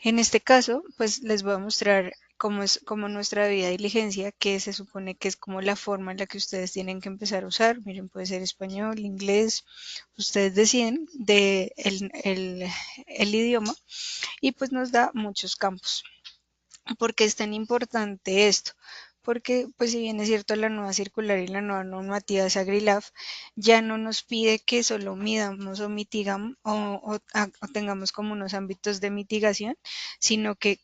En este caso, pues les voy a mostrar como nuestra debida diligencia, que se supone que es como la forma en la que ustedes tienen que empezar a usar. Miren, puede ser español, inglés, ustedes deciden el idioma y pues nos da muchos campos. ¿Por qué es tan importante esto? Porque, pues si bien es cierto, la nueva circular y la nueva normativa de SAGRILAF ya no nos pide que solo midamos o mitigamos o tengamos como unos ámbitos de mitigación, sino que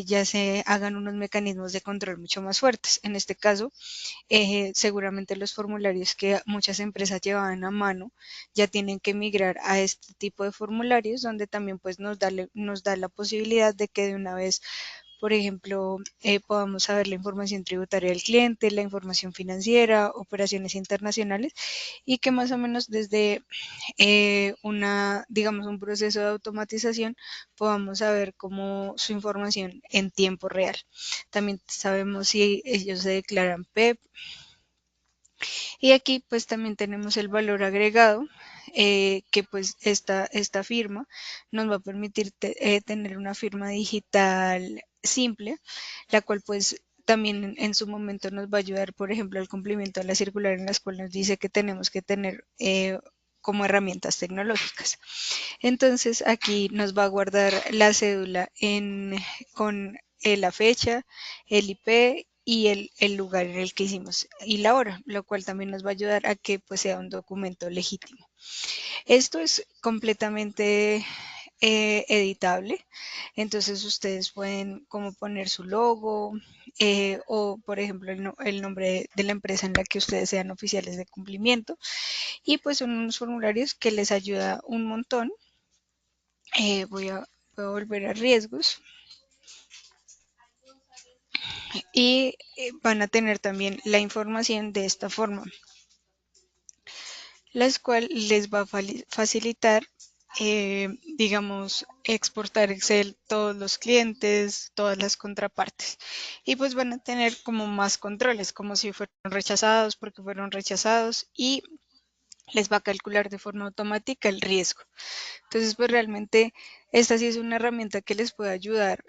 ya se hagan unos mecanismos de control mucho más fuertes. En este caso, seguramente los formularios que muchas empresas llevaban a mano ya tienen que migrar a este tipo de formularios donde también pues nos da la posibilidad de que de una vez, por ejemplo, podamos saber la información tributaria del cliente, la información financiera, operaciones internacionales y que más o menos desde digamos, un proceso de automatización podamos saber cómo su información en tiempo real. También sabemos si ellos se declaran PEP, y aquí pues también tenemos el valor agregado, que pues esta firma nos va a permitir tener una firma digital simple, la cual pues también en su momento nos va a ayudar, por ejemplo, al cumplimiento de la circular en la cual nos dice que tenemos que tener como herramientas tecnológicas. Entonces aquí nos va a guardar la cédula con la fecha, el IP y el lugar en el que hicimos y la hora, lo cual también nos va a ayudar a que pues sea un documento legítimo. Esto es completamente editable, entonces ustedes pueden como poner su logo, o por ejemplo el nombre de la empresa en la que ustedes sean oficiales de cumplimiento, y pues son unos formularios que les ayuda un montón. Voy a volver a riesgos y van a tener también la información de esta forma, la cual les va a facilitar, digamos, exportar Excel todos los clientes, todas las contrapartes. Y pues van a tener como más controles, como si fueron rechazados, porque fueron rechazados, y les va a calcular de forma automática el riesgo. Entonces, pues realmente esta sí es una herramienta que les puede ayudar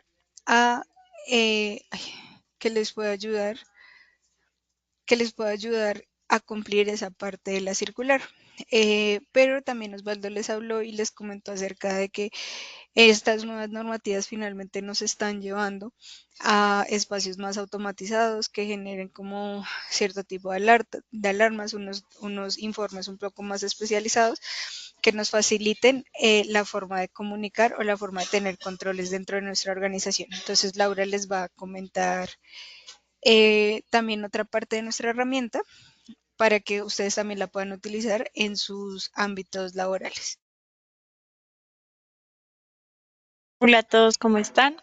a, que les puede ayudar a cumplir esa parte de la circular. Pero también Osvaldo les habló y les comentó acerca de que estas nuevas normativas finalmente nos están llevando a espacios más automatizados que generen como cierto tipo de alarmas, unos informes un poco más especializados que nos faciliten la forma de comunicar o la forma de tener controles dentro de nuestra organización. Entonces Laura les va a comentar también otra parte de nuestra herramienta para que ustedes también la puedan utilizar en sus ámbitos laborales. Hola a todos, ¿cómo están?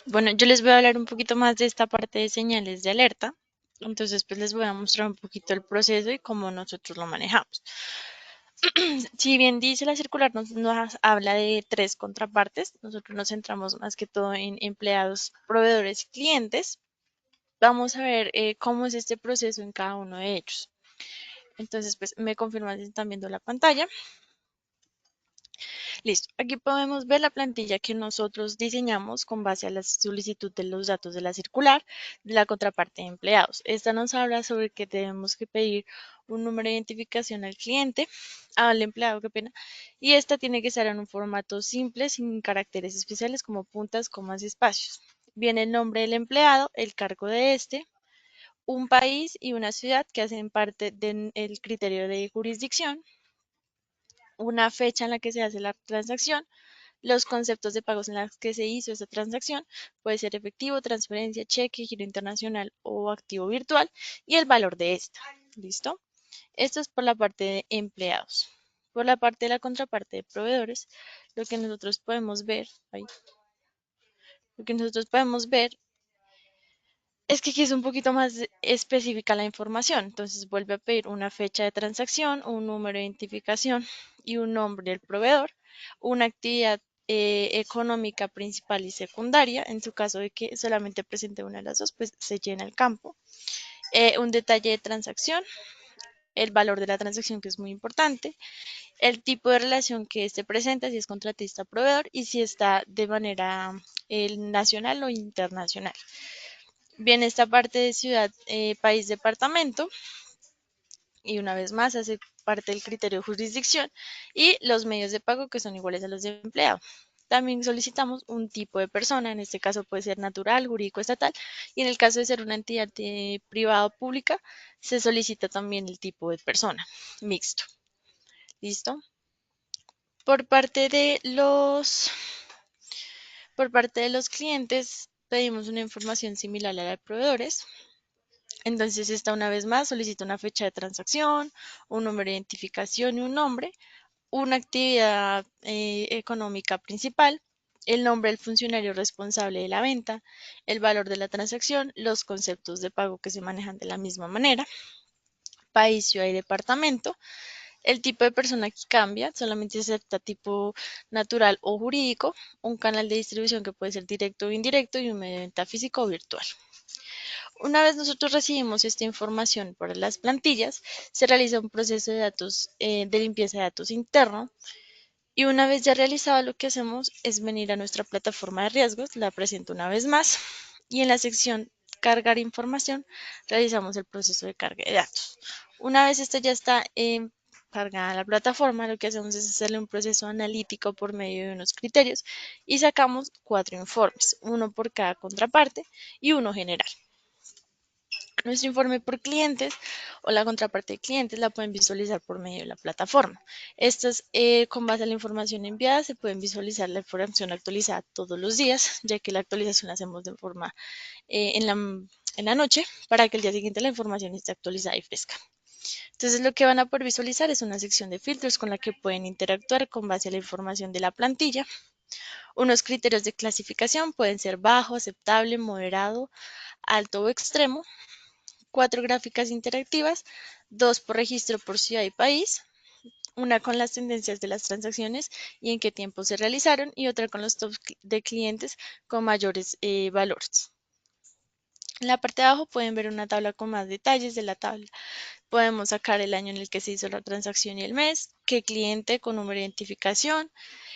Bueno, yo les voy a hablar un poquito más de esta parte de señales de alerta. Entonces, pues les voy a mostrar un poquito el proceso y cómo nosotros lo manejamos. Si bien dice la circular, nos habla de tres contrapartes. Nosotros nos centramos más que todo en empleados, proveedores y clientes. Vamos a ver cómo es este proceso en cada uno de ellos. Entonces, pues me confirman si están viendo la pantalla. Listo. Aquí podemos ver la plantilla que nosotros diseñamos con base a la solicitud de los datos de la circular de la contraparte de empleados. Esta nos habla sobre que tenemos que pedir un número de identificación al cliente, al empleado, qué pena, y esta tiene que estar en un formato simple, sin caracteres especiales como puntas, comas y espacios. Viene el nombre del empleado, el cargo de este, un país y una ciudad que hacen parte del criterio de jurisdicción, una fecha en la que se hace la transacción, los conceptos de pagos en los que se hizo esa transacción, puede ser efectivo, transferencia, cheque, giro internacional o activo virtual, y el valor de esta. ¿Listo? Esto es por la parte de empleados. Por la parte de la contraparte de proveedores, lo que nosotros podemos ver, ahí, lo que nosotros podemos ver es que aquí es un poquito más específica la información. Entonces vuelve a pedir una fecha de transacción, un número de identificación y un nombre del proveedor, una actividad económica principal y secundaria. En su caso de que solamente presente una de las dos, pues se llena el campo. Un detalle de transacción, el valor de la transacción, que es muy importante, el tipo de relación que este presenta, si es contratista proveedor y si está de manera nacional o internacional. Viene esta parte de ciudad, país, departamento, y una vez más hace parte del criterio de jurisdicción y los medios de pago que son iguales a los de empleado. También solicitamos un tipo de persona, en este caso puede ser natural, jurídico, estatal, y en el caso de ser una entidad privada o pública, se solicita también el tipo de persona, mixto. ¿Listo? Por parte de los, por parte de los clientes, pedimos una información similar a la de proveedores. Entonces, esta una vez más solicita una fecha de transacción, un número de identificación y un nombre, una actividad económica principal, el nombre del funcionario responsable de la venta, el valor de la transacción, los conceptos de pago que se manejan de la misma manera, país, ciudad y departamento. El tipo de persona que cambia, solamente se acepta tipo natural o jurídico, un canal de distribución que puede ser directo o indirecto y un medio de venta físico o virtual. Una vez nosotros recibimos esta información por las plantillas, se realiza un proceso de datos, de limpieza de datos interno. Y una vez ya realizado, lo que hacemos es venir a nuestra plataforma de riesgos, la presento una vez más, y en la sección cargar información realizamos el proceso de carga de datos. Una vez esta ya está cargada en la plataforma, lo que hacemos es hacerle un proceso analítico por medio de unos criterios y sacamos 4 informes, uno por cada contraparte y uno general. Nuestro informe por clientes o la contraparte de clientes la pueden visualizar por medio de la plataforma. Estas, con base a la información enviada, se pueden visualizar la información actualizada todos los días, ya que la actualización la hacemos de forma en la noche para que el día siguiente la información esté actualizada y fresca. Entonces, lo que van a poder visualizar es una sección de filtros con la que pueden interactuar con base a la información de la plantilla. Unos criterios de clasificación pueden ser bajo, aceptable, moderado, alto o extremo. 4 gráficas interactivas, 2 por registro por ciudad y país, una con las tendencias de las transacciones y en qué tiempo se realizaron y otra con los tops de clientes con mayores valores. En la parte de abajo pueden ver una tabla con más detalles de la tabla. Podemos sacar el año en el que se hizo la transacción y el mes, qué cliente con número de identificación,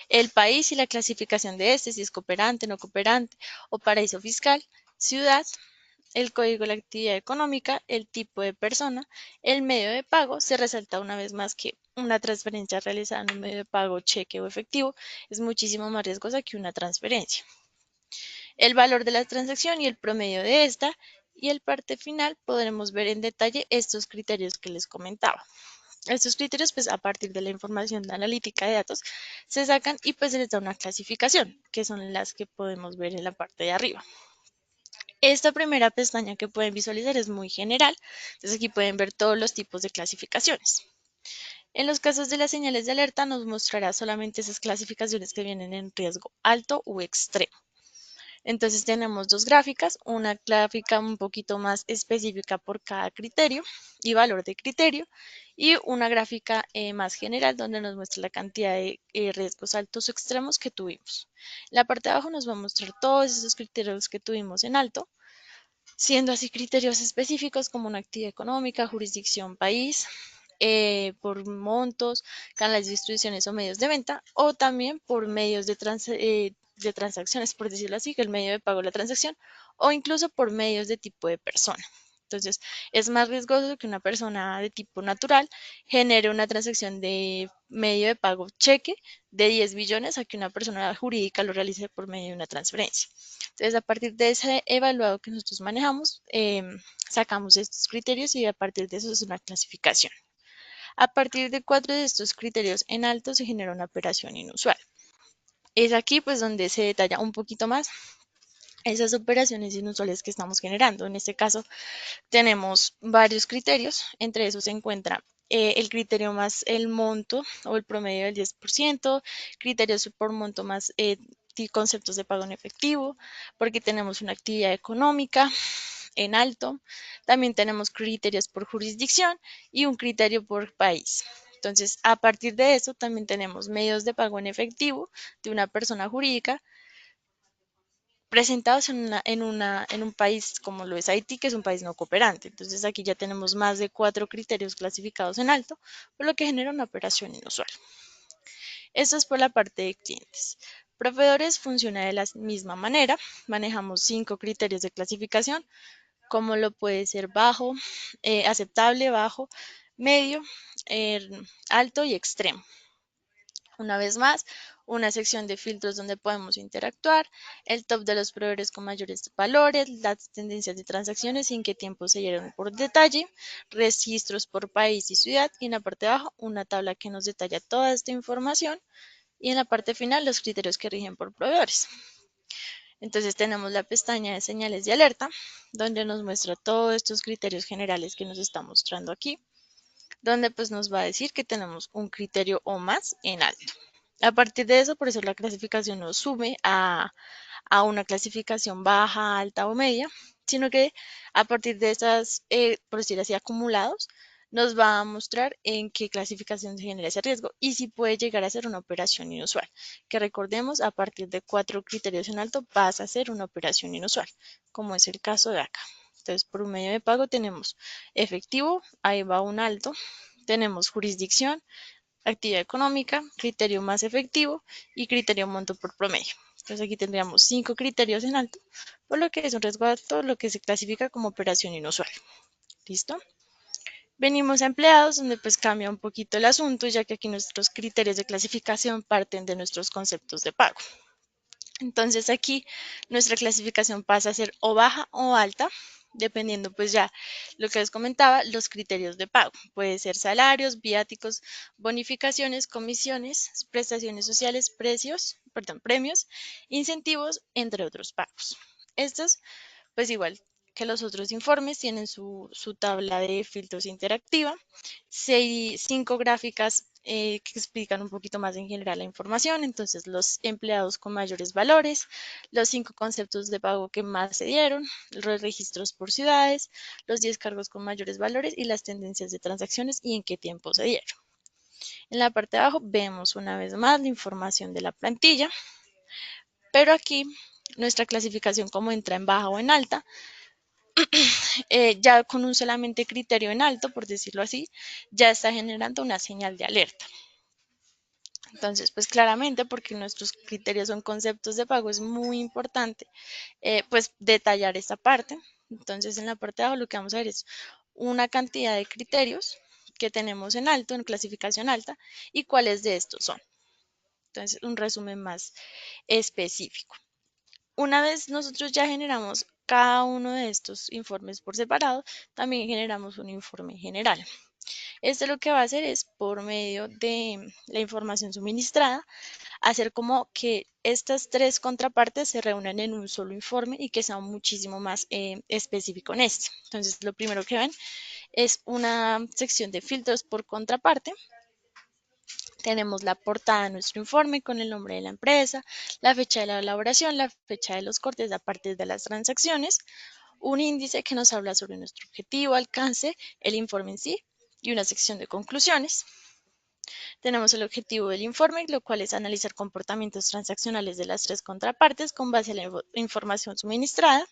el país y la clasificación de este, si es cooperante, no cooperante o paraíso fiscal, ciudad, el código de la actividad económica, el tipo de persona, el medio de pago. Se resalta una vez más que una transferencia realizada en un medio de pago, cheque o efectivo, es muchísimo más riesgosa que una transferencia. El valor de la transacción y el promedio de esta. Y en parte final podremos ver en detalle estos criterios que les comentaba. Estos criterios, pues a partir de la información de analítica de datos, se sacan y pues se les da una clasificación, que son las que podemos ver en la parte de arriba. Esta primera pestaña que pueden visualizar es muy general, entonces aquí pueden ver todos los tipos de clasificaciones. En los casos de las señales de alerta nos mostrará solamente esas clasificaciones que vienen en riesgo alto o extremo. Entonces tenemos dos gráficas, una gráfica un poquito más específica por cada criterio y valor de criterio y una gráfica más general donde nos muestra la cantidad de riesgos altos o extremos que tuvimos. En la parte de abajo nos va a mostrar todos esos criterios que tuvimos en alto, siendo así criterios específicos como una actividad económica, jurisdicción, país, por montos, canales de distribuciones o medios de venta, o también por medios de transacciones, por decirlo así, que el medio de pago de la transacción, o incluso por medios de tipo de persona. Entonces, es más riesgoso que una persona de tipo natural genere una transacción de medio de pago cheque de 10 billones a que una persona jurídica lo realice por medio de una transferencia. Entonces, a partir de ese evaluado que nosotros manejamos, sacamos estos criterios y a partir de eso es una clasificación. A partir de 4 de estos criterios en alto se genera una operación inusual. Es aquí pues donde se detalla un poquito más esas operaciones inusuales que estamos generando. En este caso tenemos varios criterios, entre esos se encuentra el criterio más el monto o el promedio del 10%, criterios por monto más conceptos de pago en efectivo, porque tenemos una actividad económica en alto, también tenemos criterios por jurisdicción y un criterio por país. Entonces, a partir de eso, también tenemos medios de pago en efectivo de una persona jurídica presentados en un país como lo es Haití, que es un país no cooperante. Entonces aquí ya tenemos más de 4 criterios clasificados en alto, por lo que genera una operación inusual. Esto es por la parte de clientes. proveedores funciona de la misma manera. Manejamos 5 criterios de clasificación, como lo puede ser bajo, aceptable, bajo, medio, alto y extremo. Una vez más, una sección de filtros donde podemos interactuar, el top de los proveedores con mayores valores, las tendencias de transacciones y en qué tiempo se dieron por detalle, registros por país y ciudad, y en la parte de abajo una tabla que nos detalla toda esta información, y en la parte final los criterios que rigen por proveedores. Entonces tenemos la pestaña de señales de alerta, donde nos muestra todos estos criterios generales que nos está mostrando aquí, donde pues nos va a decir que tenemos un criterio o más en alto. A partir de eso, por eso la clasificación no sube a una clasificación baja, alta o media, sino que a partir de esas, por decir así, acumulados, nos va a mostrar en qué clasificación se genera ese riesgo y si puede llegar a ser una operación inusual. Que recordemos, a partir de 4 criterios en alto pasa a ser una operación inusual, como es el caso de acá. Entonces, por un medio de pago tenemos efectivo, ahí va un alto, tenemos jurisdicción, actividad económica, criterio más efectivo y criterio monto por promedio. Entonces aquí tendríamos 5 criterios en alto, por lo que es un riesgo alto, lo que se clasifica como operación inusual. ¿Listo? Venimos a empleados, donde pues cambia un poquito el asunto, ya que aquí nuestros criterios de clasificación parten de nuestros conceptos de pago. Entonces aquí nuestra clasificación pasa a ser o baja o alta, dependiendo pues ya lo que les comentaba, los criterios de pago. Puede ser salarios, viáticos, bonificaciones, comisiones, prestaciones sociales, premios, incentivos, entre otros pagos. Estos pues igual que los otros informes tienen su tabla de filtros interactiva, 5 gráficas que explican un poquito más en general la información, entonces los empleados con mayores valores, los 5 conceptos de pago que más se dieron, los registros por ciudades, los 10 cargos con mayores valores y las tendencias de transacciones y en qué tiempo se dieron. En la parte de abajo vemos una vez más la información de la plantilla, pero aquí nuestra clasificación como entra en baja o en alta, ya con un solamente criterio en alto, por decirlo así, ya está generando una señal de alerta. Entonces, pues claramente, porque nuestros criterios son conceptos de pago, es muy importante pues detallar esta parte. Entonces, en la parte de abajo lo que vamos a ver es una cantidad de criterios que tenemos en alto, en clasificación alta, y cuáles de estos son. Entonces, un resumen más específico. Una vez nosotros ya generamos cada uno de estos informes por separado, también generamos un informe general. Este lo que va a hacer es, por medio de la información suministrada, hacer como que estas 3 contrapartes se reúnan en un solo informe y que sea muchísimo más específico en este. Entonces, lo primero que ven es una sección de filtros por contraparte. Tenemos la portada de nuestro informe con el nombre de la empresa, la fecha de la elaboración, la fecha de los cortes a partir de las transacciones, un índice que nos habla sobre nuestro objetivo, alcance, el informe en sí y una sección de conclusiones. Tenemos el objetivo del informe, lo cual es analizar comportamientos transaccionales de las 3 contrapartes con base a la información suministrada.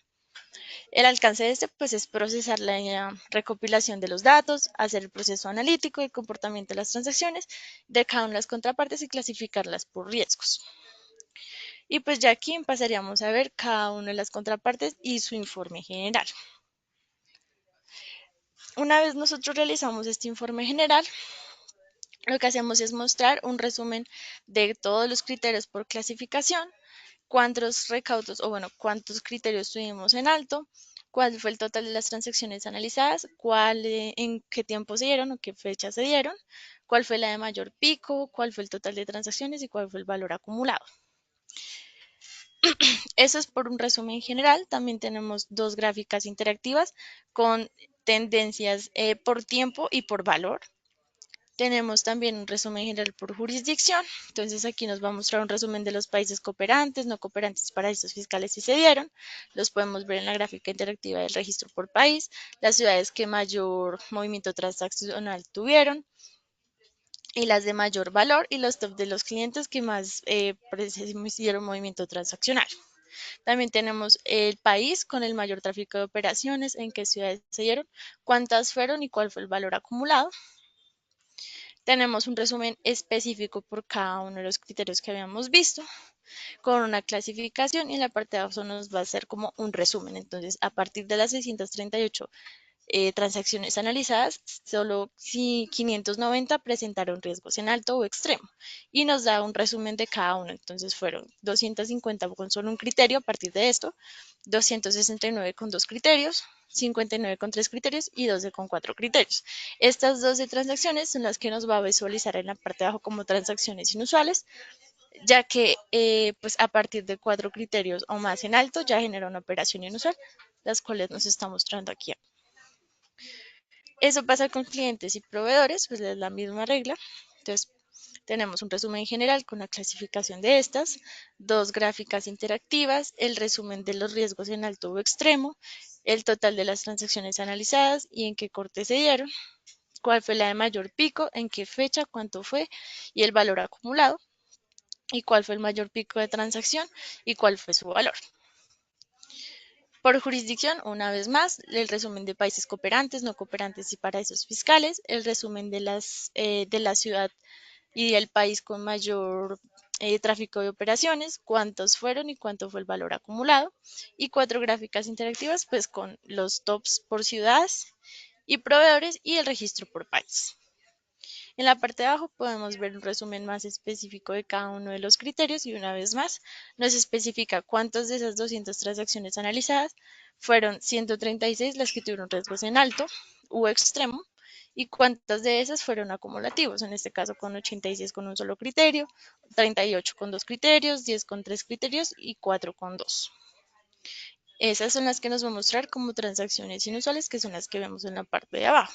El alcance de este pues, es procesar la recopilación de los datos, hacer el proceso analítico y comportamiento de las transacciones de cada una de las contrapartes y clasificarlas por riesgos. Y pues ya aquí pasaríamos a ver cada una de las contrapartes y su informe general. Una vez nosotros realizamos este informe general, lo que hacemos es mostrar un resumen de todos los criterios por clasificación, cuántos recaudos o bueno, cuántos criterios tuvimos en alto, cuál fue el total de las transacciones analizadas, en qué tiempo se dieron o qué fecha se dieron, cuál fue la de mayor pico, cuál fue el total de transacciones y cuál fue el valor acumulado. Eso es por un resumen general. También tenemos 2 gráficas interactivas con tendencias por tiempo y por valor. Tenemos también un resumen general por jurisdicción. Entonces aquí nos va a mostrar un resumen de los países cooperantes, no cooperantes, paraísos fiscales si se dieron. Los podemos ver en la gráfica interactiva del registro por país, las ciudades que mayor movimiento transaccional tuvieron y las de mayor valor y los top de los clientes que más hicieron movimiento transaccional. También tenemos el país con el mayor tráfico de operaciones, en qué ciudades se dieron, cuántas fueron y cuál fue el valor acumulado. Tenemos un resumen específico por cada uno de los criterios que habíamos visto. con una clasificación, y en la parte de abajo nos va a hacer como un resumen. Entonces, a partir de las 638 transacciones analizadas, solo 590 presentaron riesgos en alto o extremo, y nos da un resumen de cada uno. Entonces fueron 250 con solo un criterio a partir de esto, 269 con 2 criterios, 59 con 3 criterios y 12 con 4 criterios. Estas 12 transacciones son las que nos va a visualizar en la parte de abajo como transacciones inusuales, ya que pues a partir de 4 criterios o más en alto ya genera una operación inusual, las cuales nos está mostrando aquí. Eso pasa con clientes y proveedores, pues es la misma regla. Entonces, tenemos un resumen general con la clasificación de estas, 2 gráficas interactivas, el resumen de los riesgos en alto o extremo, el total de las transacciones analizadas y en qué corte se dieron, cuál fue la de mayor pico, en qué fecha, cuánto fue y el valor acumulado, y cuál fue el mayor pico de transacción y cuál fue su valor. Por jurisdicción, una vez más, el resumen de países cooperantes, no cooperantes y paraísos fiscales, el resumen de la ciudad y del país con mayor tráfico de operaciones, cuántos fueron y cuánto fue el valor acumulado, y 4 gráficas interactivas pues con los tops por ciudades y proveedores y el registro por país. En la parte de abajo podemos ver un resumen más específico de cada uno de los criterios, y una vez más nos especifica cuántas de esas 200 transacciones analizadas fueron 136 las que tuvieron riesgos en alto u extremo, y cuántas de esas fueron acumulativos, en este caso con 86 con un solo criterio, 38 con 2 criterios, 10 con 3 criterios y 4 con 2. Esas son las que nos va a mostrar como transacciones inusuales, que son las que vemos en la parte de abajo.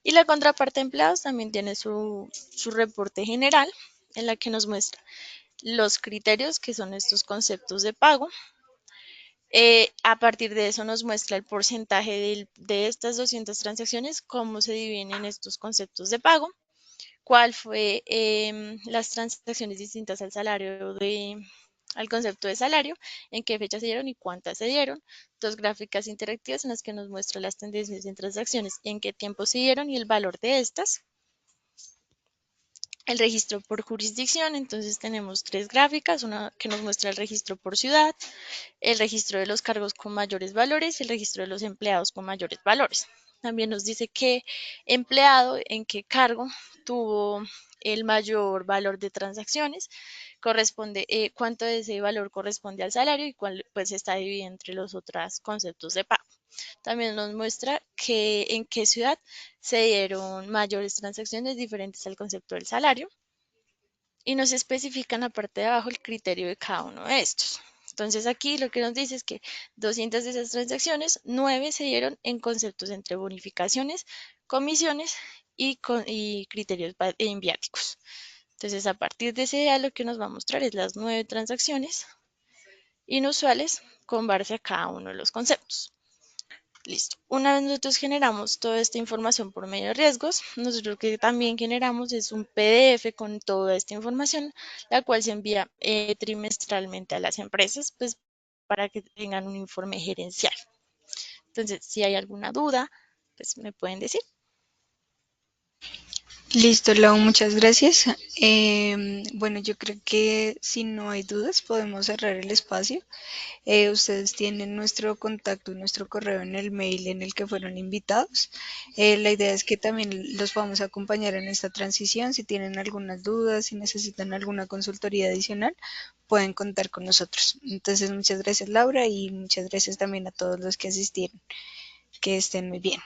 Y la contraparte de empleados también tiene su reporte general, en la que nos muestra los criterios, que son estos conceptos de pago. A partir de eso nos muestra el porcentaje de estas 200 transacciones, cómo se dividen en estos conceptos de pago, cuál fue las transacciones distintas al al concepto de salario, en qué fecha se dieron y cuántas se dieron, 2 gráficas interactivas en las que nos muestra las tendencias en transacciones, en qué tiempo se dieron y el valor de estas. El registro por jurisdicción, entonces tenemos 3 gráficas, una que nos muestra el registro por ciudad, el registro de los cargos con mayores valores y el registro de los empleados con mayores valores. También nos dice qué empleado en qué cargo tuvo el mayor valor de transacciones, corresponde cuánto de ese valor corresponde al salario y cuál pues está dividido entre los otros conceptos de pago. También nos muestra que en qué ciudad se dieron mayores transacciones diferentes al concepto del salario, y nos especifica en la parte de abajo el criterio de cada uno de estos. Entonces aquí lo que nos dice es que 200 de esas transacciones, 9 se dieron en conceptos entre bonificaciones, comisiones y criterios en viáticos. Entonces a partir de ese día lo que nos va a mostrar es las 9 transacciones inusuales con base a cada uno de los conceptos. Listo. Una vez nosotros generamos toda esta información por medio de riesgos, nosotros lo que también generamos es un PDF con toda esta información, la cual se envía trimestralmente a las empresas, pues para que tengan un informe gerencial. Entonces, si hay alguna duda, pues me pueden decir. Listo, Lau, muchas gracias. Bueno, yo creo que si no hay dudas podemos cerrar el espacio. Ustedes tienen nuestro contacto, nuestro correo en el mail en el que fueron invitados. La idea es que también los vamos a acompañar en esta transición. Si tienen algunas dudas, si necesitan alguna consultoría adicional, pueden contar con nosotros. Entonces, muchas gracias, Laura, y muchas gracias también a todos los que asistieron. Que estén muy bien.